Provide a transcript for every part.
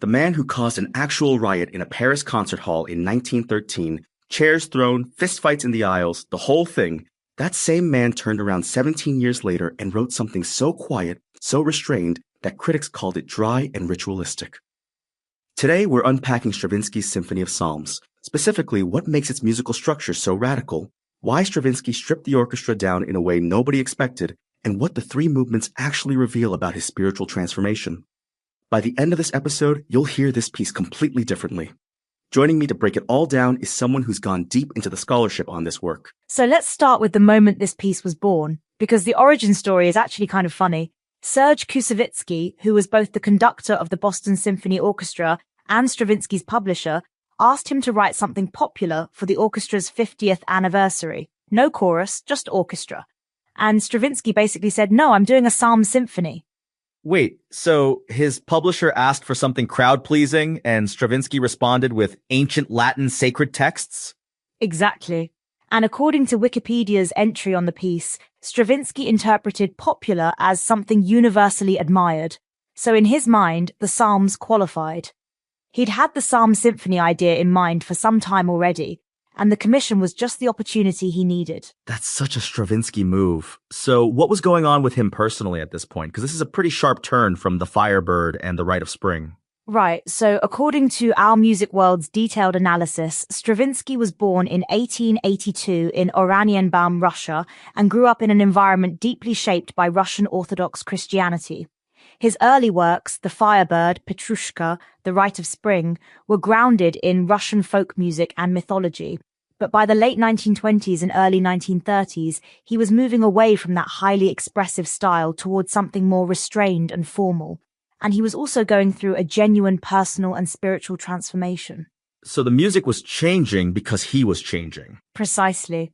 The man who caused an actual riot in a Paris concert hall in 1913, chairs thrown, fistfights in the aisles, the whole thing, that same man turned around 17 years later and wrote something so quiet, so restrained, that critics called it dry and ritualistic. Today, we're unpacking Stravinsky's Symphony of Psalms, specifically what makes its musical structure so radical, why Stravinsky stripped the orchestra down in a way nobody expected, and what the three movements actually reveal about his spiritual transformation. By the end of this episode, you'll hear this piece completely differently. Joining me to break it all down is someone who's gone deep into the scholarship on this work. So let's start with the moment this piece was born, because the origin story is actually kind of funny. Serge Koussevitzky, who was both the conductor of the Boston Symphony Orchestra and Stravinsky's publisher, asked him to write something popular for the orchestra's 50th anniversary. No chorus, just orchestra. And Stravinsky basically said, no, I'm doing a psalm symphony. Wait, so his publisher asked for something crowd-pleasing and Stravinsky responded with ancient Latin sacred texts? Exactly. And according to Wikipedia's entry on the piece, Stravinsky interpreted popular as something universally admired. So in his mind, the psalms qualified. He'd had the psalm symphony idea in mind for some time already, and the commission was just the opportunity he needed. That's such a Stravinsky move. So what was going on with him personally at this point? Because this is a pretty sharp turn from The Firebird and The Rite of Spring. Right, so according to Our Music World's detailed analysis, Stravinsky was born in 1882 in Oranienbaum, Russia, and grew up in an environment deeply shaped by Russian Orthodox Christianity. His early works, The Firebird, Petrushka, The Rite of Spring, were grounded in Russian folk music and mythology. But by the late 1920s and early 1930s, he was moving away from that highly expressive style towards something more restrained and formal. And he was also going through a genuine personal and spiritual transformation. So the music was changing because he was changing. Precisely.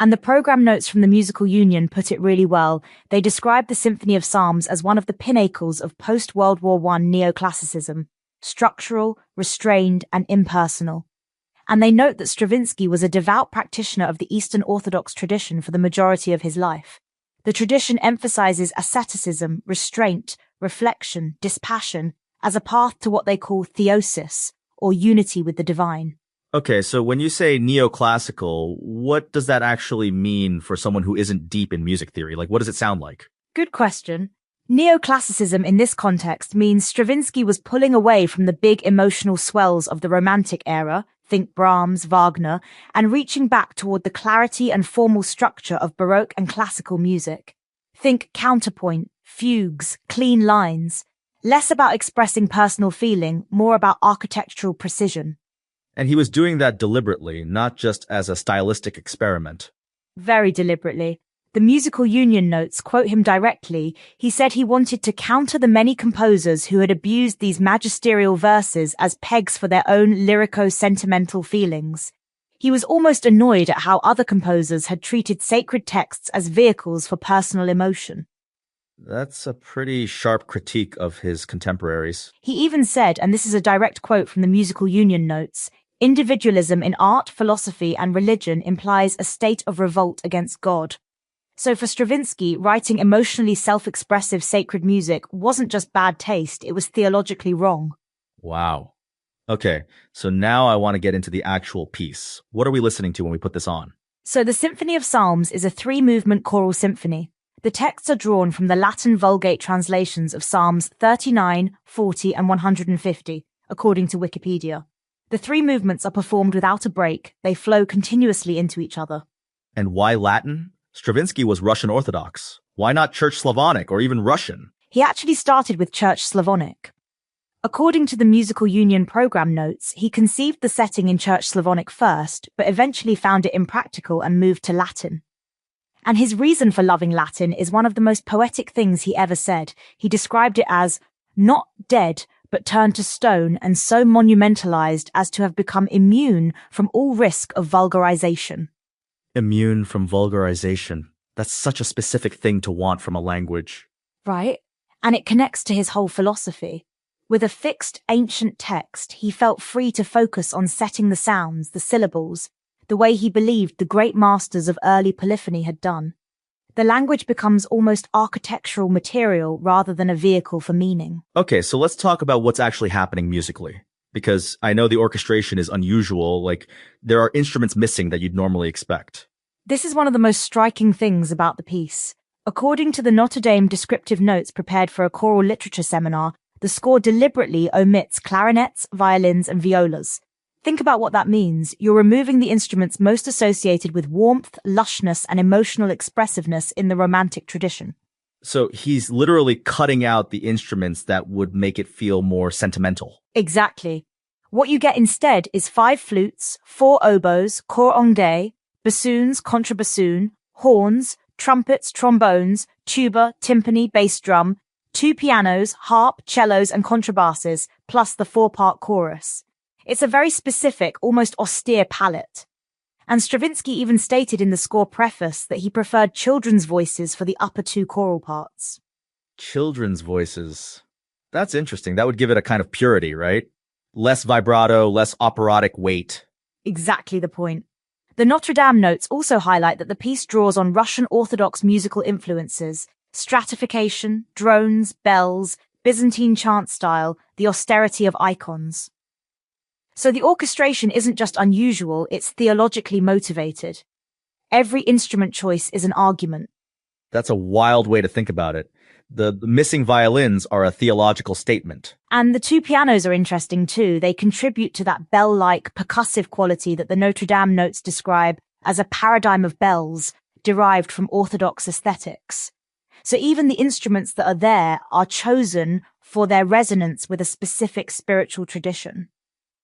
And the program notes from the Musical Union put it really well. They described the Symphony of Psalms as one of the pinnacles of post-World War I neoclassicism, structural, restrained, and impersonal. And they note that Stravinsky was a devout practitioner of the Eastern Orthodox tradition for the majority of his life. The tradition emphasizes asceticism, restraint, reflection, dispassion, as a path to what they call theosis, or unity with the divine. Okay, so when you say neoclassical, what does that actually mean for someone who isn't deep in music theory? Like, what does it sound like? Good question. Neoclassicism in this context means Stravinsky was pulling away from the big emotional swells of the Romantic era, think Brahms, Wagner, and reaching back toward the clarity and formal structure of Baroque and classical music. Think counterpoint, fugues, clean lines. Less about expressing personal feeling, more about architectural precision. And he was doing that deliberately, not just as a stylistic experiment. Very deliberately. The Musical Union notes quote him directly. He said he wanted to counter the many composers who had abused these magisterial verses as pegs for their own lyrico-sentimental feelings. He was almost annoyed at how other composers had treated sacred texts as vehicles for personal emotion. That's a pretty sharp critique of his contemporaries. He even said, and this is a direct quote from the Musical Union notes, individualism in art, philosophy, and religion implies a state of revolt against God. So for Stravinsky, writing emotionally self-expressive sacred music wasn't just bad taste, it was theologically wrong. Wow. Okay, so now I want to get into the actual piece. What are we listening to when we put this on? So the Symphony of Psalms is a three-movement choral symphony. The texts are drawn from the Latin Vulgate translations of Psalms 39, 40, and 150, according to Wikipedia. The three movements are performed without a break. They flow continuously into each other. And why Latin? Stravinsky was Russian Orthodox. Why not Church Slavonic or even Russian? He actually started with Church Slavonic. According to the Musical Union program notes, he conceived the setting in Church Slavonic first, but eventually found it impractical and moved to Latin. And his reason for loving Latin is one of the most poetic things he ever said. He described it as not dead, but turned to stone and so monumentalized as to have become immune from all risk of vulgarization. Immune from vulgarization. That's such a specific thing to want from a language. Right? And it connects to his whole philosophy. With a fixed ancient text, he felt free to focus on setting the sounds, the syllables, the way he believed the great masters of early polyphony had done. The language becomes almost architectural material rather than a vehicle for meaning. Okay, so let's talk about what's actually happening musically. Because I know the orchestration is unusual, like there are instruments missing that you'd normally expect. This is one of the most striking things about the piece. According to the Notre Dame descriptive notes prepared for a choral literature seminar, the score deliberately omits clarinets, violins, and violas. Think about what that means. You're removing the instruments most associated with warmth, lushness, and emotional expressiveness in the Romantic tradition. So he's literally cutting out the instruments that would make it feel more sentimental. Exactly. What you get instead is 5 flutes, 4 oboes, cor anglais, bassoons, contrabassoon, horns, trumpets, trombones, tuba, timpani, bass drum, 2 pianos, harp, cellos, and contrabasses, plus the 4-part chorus. It's a very specific, almost austere palette. And Stravinsky even stated in the score preface that he preferred children's voices for the upper 2 choral parts. Children's voices. That's interesting. That would give it a kind of purity, right? Less vibrato, less operatic weight. Exactly the point. The Notre Dame notes also highlight that the piece draws on Russian Orthodox musical influences, stratification, drones, bells, Byzantine chant style, the austerity of icons. So the orchestration isn't just unusual, it's theologically motivated. Every instrument choice is an argument. That's a wild way to think about it. The missing violins are a theological statement. And the 2 pianos are interesting too. They contribute to that bell-like percussive quality that the Notre Dame notes describe as a paradigm of bells derived from Orthodox aesthetics. So even the instruments that are there are chosen for their resonance with a specific spiritual tradition.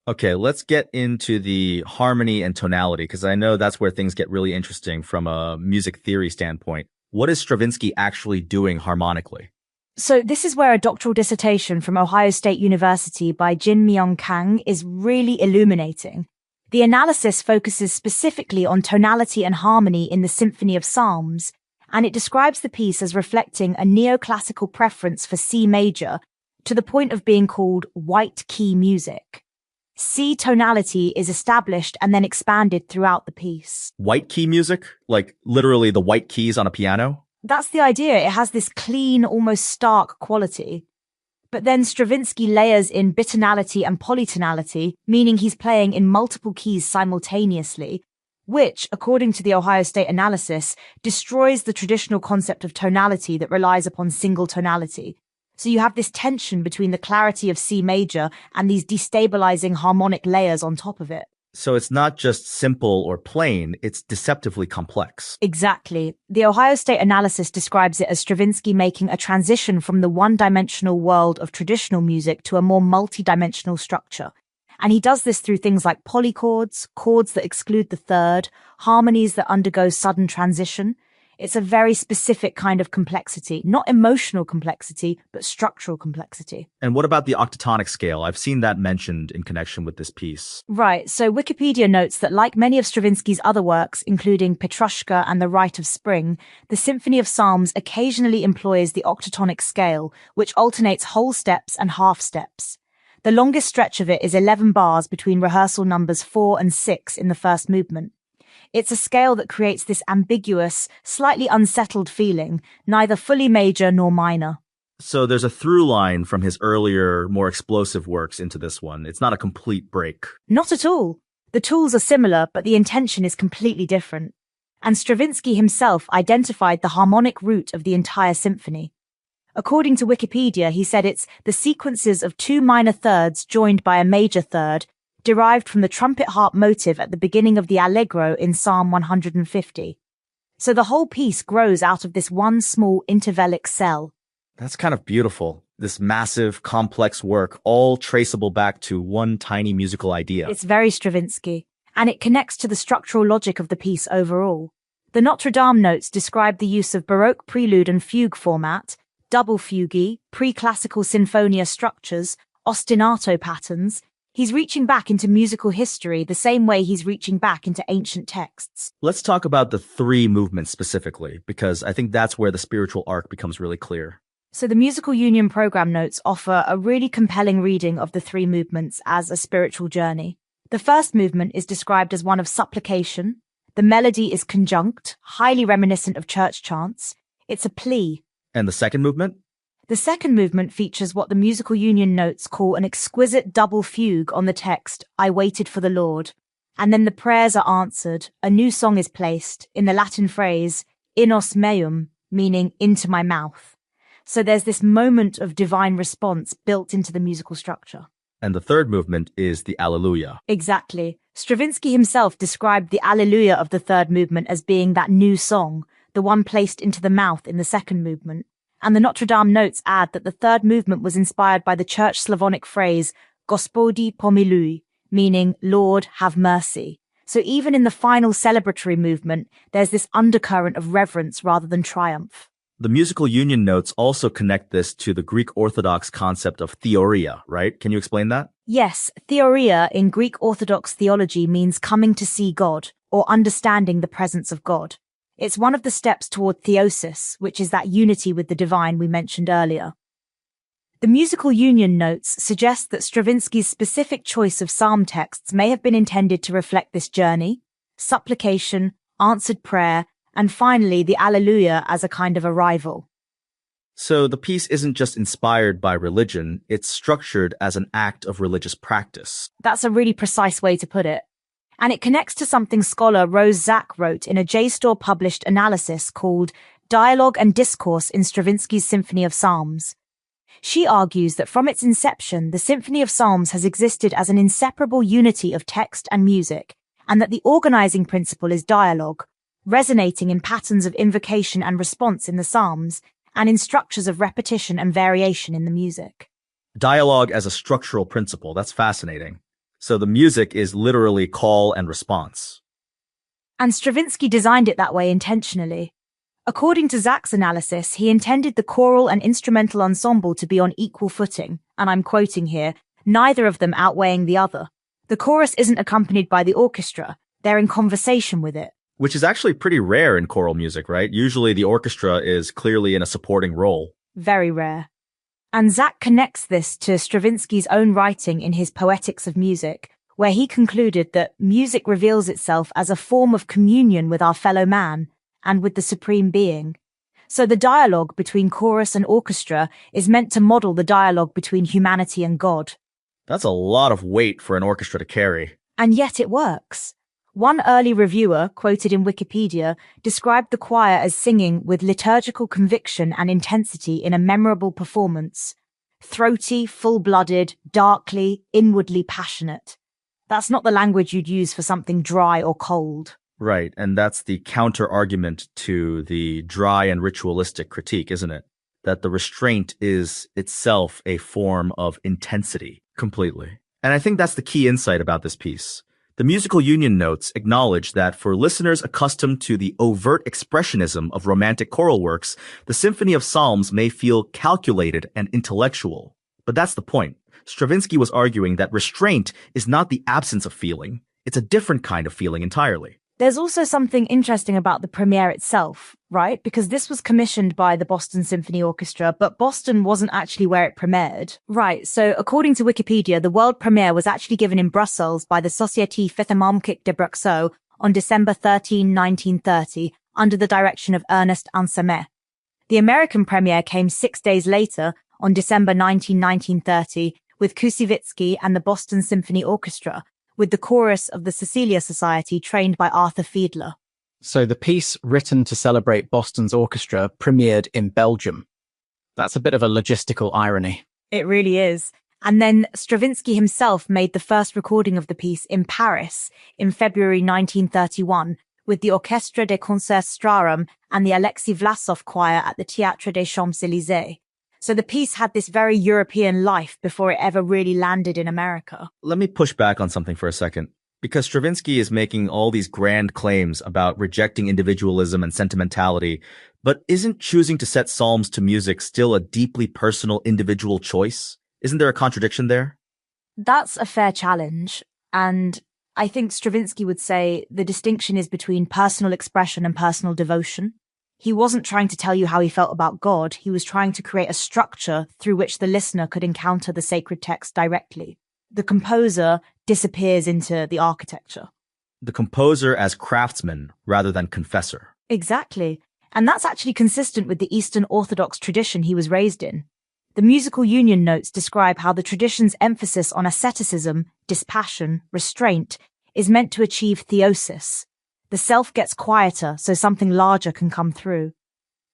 Okay, let's get into the harmony and tonality, because I know that's where things get really interesting from a music theory standpoint. What is Stravinsky actually doing harmonically? So this is where a doctoral dissertation from Ohio State University by Jin-Myung Kang is really illuminating. The analysis focuses specifically on tonality and harmony in the Symphony of Psalms, and it describes the piece as reflecting a neoclassical preference for C major to the point of being called white key music. C tonality is established and then expanded throughout the piece. White key music? Like literally the white keys on a piano? That's the idea. It has this clean, almost stark quality. But then Stravinsky layers in bitonality and polytonality, meaning he's playing in multiple keys simultaneously, which, according to the Ohio State analysis, destroys the traditional concept of tonality that relies upon single tonality. So you have this tension between the clarity of C major and these destabilizing harmonic layers on top of it. So it's not just simple or plain, it's deceptively complex. Exactly. The Ohio State analysis describes it as Stravinsky making a transition from the one-dimensional world of traditional music to a more multi-dimensional structure. And he does this through things like polychords, chords that exclude the third, harmonies that undergo sudden transition. It's a very specific kind of complexity, not emotional complexity, but structural complexity. And what about the octatonic scale? I've seen that mentioned in connection with this piece. Right, so Wikipedia notes that like many of Stravinsky's other works, including Petrushka and The Rite of Spring, the Symphony of Psalms occasionally employs the octatonic scale, which alternates whole steps and half steps. The longest stretch of it is 11 bars between rehearsal numbers 4 and 6 in the first movement. It's a scale that creates this ambiguous, slightly unsettled feeling, neither fully major nor minor. So there's a through line from his earlier, more explosive works into this one. It's not a complete break. Not at all. The tools are similar, but the intention is completely different. And Stravinsky himself identified the harmonic root of the entire symphony. According to Wikipedia, he said it's the sequences of 2 minor thirds joined by a major third, derived from the trumpet harp motive at the beginning of the Allegro in Psalm 150. So the whole piece grows out of this one small intervallic cell. That's kind of beautiful. This massive, complex work, all traceable back to one tiny musical idea. It's very Stravinsky, and it connects to the structural logic of the piece overall. The Notre Dame notes describe the use of Baroque prelude and fugue format, double fugue, pre-classical sinfonia structures, ostinato patterns. He's reaching back into musical history the same way he's reaching back into ancient texts. Let's talk about the 3 movements specifically, because I think that's where the spiritual arc becomes really clear. So the Musical Union program notes offer a really compelling reading of the 3 movements as a spiritual journey. The first movement is described as one of supplication, The melody is conjunct, highly reminiscent of church chants. It's a plea. And the second movement? The second movement features what the musical union notes call an exquisite double fugue on the text, I waited for the Lord. And then the prayers are answered, a new song is placed, in the Latin phrase, inos meum, meaning into my mouth. So there's this moment of divine response built into the musical structure. And the third movement is the Alleluia. Exactly. Stravinsky himself described the Alleluia of the third movement as being that new song, the one placed into the mouth in the second movement. And the Notre Dame notes add that the third movement was inspired by the Church Slavonic phrase, Gospodi pomiluj, meaning, Lord, have mercy. So even in the final celebratory movement, there's this undercurrent of reverence rather than triumph. The musical union notes also connect this to the Greek Orthodox concept of theoria, right? Can you explain that? Yes, theoria in Greek Orthodox theology means coming to see God, or understanding the presence of God. It's one of the steps toward theosis, which is that unity with the divine we mentioned earlier. The musical union notes suggest that Stravinsky's specific choice of psalm texts may have been intended to reflect this journey, supplication, answered prayer, and finally the Alleluia as a kind of arrival. So the piece isn't just inspired by religion, it's structured as an act of religious practice. That's a really precise way to put it. And it connects to something scholar Rose Zach wrote in a JSTOR published analysis called Dialogue and Discourse in Stravinsky's Symphony of Psalms. She argues that from its inception, the Symphony of Psalms has existed as an inseparable unity of text and music, and that the organizing principle is dialogue, resonating in patterns of invocation and response in the Psalms, and in structures of repetition and variation in the music. Dialogue as a structural principle, that's fascinating. So the music is literally call and response. And Stravinsky designed it that way intentionally. According to Zach's analysis, he intended the choral and instrumental ensemble to be on equal footing, and I'm quoting here, neither of them outweighing the other. The chorus isn't accompanied by the orchestra, they're in conversation with it. Which is actually pretty rare in choral music, right? Usually the orchestra is clearly in a supporting role. Very rare. And Zach connects this to Stravinsky's own writing in his Poetics of Music, where he concluded that music reveals itself as a form of communion with our fellow man and with the supreme being. So the dialogue between chorus and orchestra is meant to model the dialogue between humanity and God. That's a lot of weight for an orchestra to carry. And yet it works. One early reviewer, quoted in Wikipedia, described the choir as singing with liturgical conviction and intensity in a memorable performance. Throaty, full-blooded, darkly, inwardly passionate. That's not the language you'd use for something dry or cold. Right, and that's the counter-argument to the dry and ritualistic critique, isn't it? That the restraint is itself a form of intensity, completely. And I think that's the key insight about this piece. The musical union notes acknowledge that for listeners accustomed to the overt expressionism of romantic choral works, the Symphony of Psalms may feel calculated and intellectual. But that's the point. Stravinsky was arguing that restraint is not the absence of feeling. It's a different kind of feeling entirely. There's also something interesting about the premiere itself, right? Because this was commissioned by the Boston Symphony Orchestra, but Boston wasn't actually where it premiered. Right, so according to Wikipedia, the world premiere was actually given in Brussels by the Société Philharmonique de Bruxelles on December 13, 1930, under the direction of Ernest Ansermet. The American premiere came 6 days later, on December 19, 1930, with Kusevitsky and the Boston Symphony Orchestra, with the chorus of the Cecilia Society trained by Arthur Fiedler. So the piece written to celebrate Boston's orchestra premiered in Belgium. That's a bit of a logistical irony. It really is. And then Stravinsky himself made the first recording of the piece in Paris in February 1931 with the Orchestre des Concerts Strarum and the Alexei Vlasov Choir at the Théâtre des Champs-Élysées. So the piece had this very European life before it ever really landed in America. Let me push back on something for a second. Because Stravinsky is making all these grand claims about rejecting individualism and sentimentality, but isn't choosing to set psalms to music still a deeply personal individual choice? Isn't there a contradiction there? That's a fair challenge. And I think Stravinsky would say the distinction is between personal expression and personal devotion. He wasn't trying to tell you how he felt about God. He was trying to create a structure through which the listener could encounter the sacred text directly. The composer disappears into the architecture. the composer as craftsman rather than confessor. Exactly. And that's actually consistent with the Eastern Orthodox tradition he was raised in. The musical union notes describe how the tradition's emphasis on asceticism, dispassion, restraint is meant to achieve theosis. The self gets quieter so something larger can come through.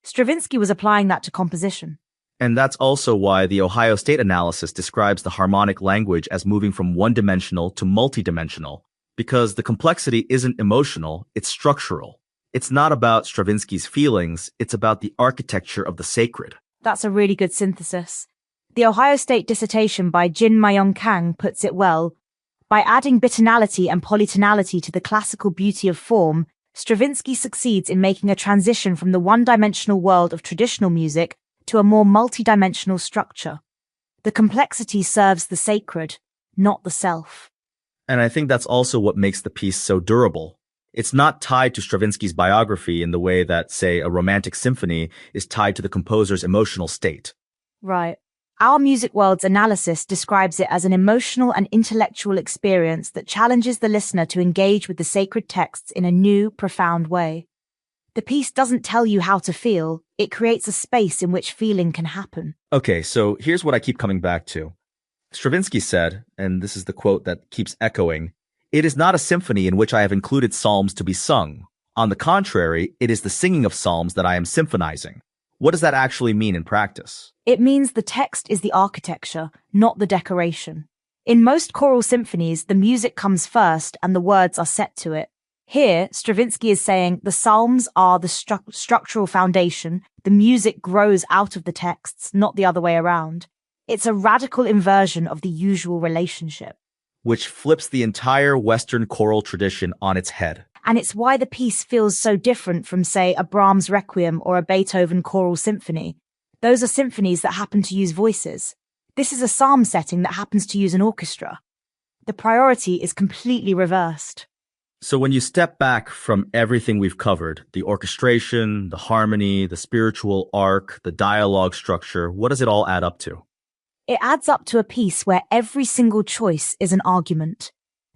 Stravinsky was applying that to composition. And that's also why the Ohio State analysis describes the harmonic language as moving from one-dimensional to multidimensional, because the complexity isn't emotional, it's structural. It's not about Stravinsky's feelings, it's about the architecture of the sacred. That's a really good synthesis. The Ohio State dissertation by Jin Myung Kang puts it well. By adding bittonality and polytonality to the classical beauty of form, Stravinsky succeeds in making a transition from the one-dimensional world of traditional music to a more multidimensional structure. The complexity serves the sacred, not the self. And I think that's also what makes the piece so durable. It's not tied to Stravinsky's biography in the way that, say, a romantic symphony is tied to the composer's emotional state. Right. Our Music World's analysis describes it as an emotional and intellectual experience that challenges the listener to engage with the sacred texts in a new, profound way. The piece doesn't tell you how to feel, it creates a space in which feeling can happen. Okay, so here's what I keep coming back to. Stravinsky said, and this is the quote that keeps echoing, "It is not a symphony in which I have included psalms to be sung. On the contrary, it is the singing of psalms that I am symphonizing." What does that actually mean in practice? It means the text is the architecture, not the decoration. In most choral symphonies, the music comes first and the words are set to it. Here, Stravinsky is saying the psalms are the structural foundation, the music grows out of the texts, not the other way around. It's a radical inversion of the usual relationship. Which flips the entire Western choral tradition on its head. And it's why the piece feels so different from, say, a Brahms Requiem or a Beethoven choral symphony. Those are symphonies that happen to use voices. This is a psalm setting that happens to use an orchestra. The priority is completely reversed. So when you step back from everything we've covered, the orchestration, the harmony, the spiritual arc, the dialogue structure, what does it all add up to? It adds up to a piece where every single choice is an argument.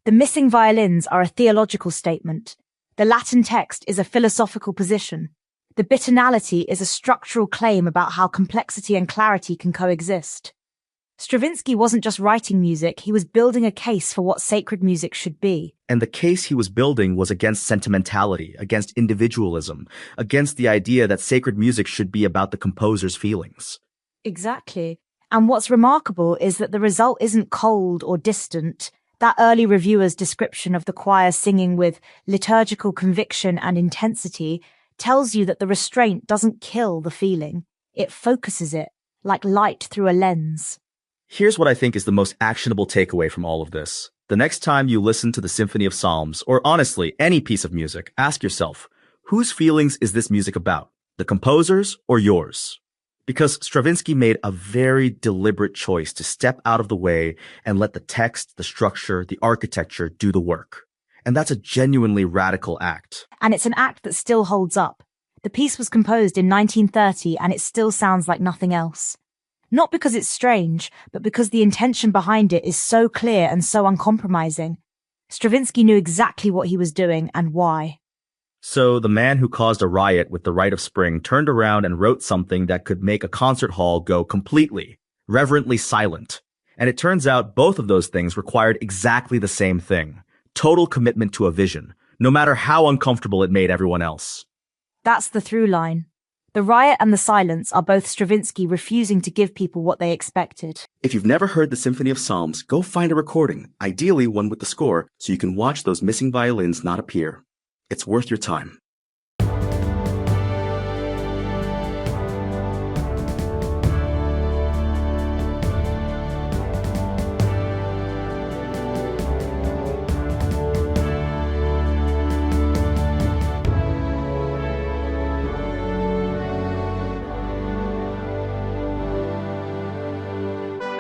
The missing violins are a theological statement. The Latin text is a philosophical position. The bittonality is a structural claim about how complexity and clarity can coexist. Stravinsky wasn't just writing music, he was building a case for what sacred music should be. And the case he was building was against sentimentality, against individualism, against the idea that sacred music should be about the composer's feelings. Exactly. And what's remarkable is that the result isn't cold or distant. That early reviewer's description of the choir singing with liturgical conviction and intensity tells you that the restraint doesn't kill the feeling. It focuses it, like light through a lens. Here's what I think is the most actionable takeaway from all of this. The next time you listen to the Symphony of Psalms, or honestly, any piece of music, ask yourself, whose feelings is this music about? The composer's or yours? Because Stravinsky made a very deliberate choice to step out of the way and let the text, the structure, the architecture do the work. And that's a genuinely radical act. And it's an act that still holds up. The piece was composed in 1930 and it still sounds like nothing else. Not because it's strange, but because the intention behind it is so clear and so uncompromising. Stravinsky knew exactly what he was doing and why. So the man who caused a riot with the Rite of Spring turned around and wrote something that could make a concert hall go completely, reverently silent. And it turns out both of those things required exactly the same thing. Total commitment to a vision, no matter how uncomfortable it made everyone else. That's the through line. The riot and the silence are both Stravinsky refusing to give people what they expected. If you've never heard the Symphony of Psalms, go find a recording, ideally one with the score, so you can watch those missing violins not appear. It's worth your time.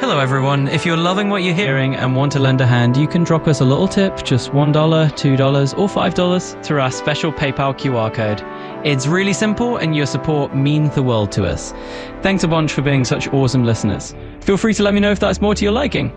Hello everyone, if you're loving what you're hearing and want to lend a hand, you can drop us a little tip, just $1, $2 or $5 through our special PayPal QR code. It's really simple and your support means the world to us. Thanks a bunch for being such awesome listeners. Feel free to let me know if that's more to your liking.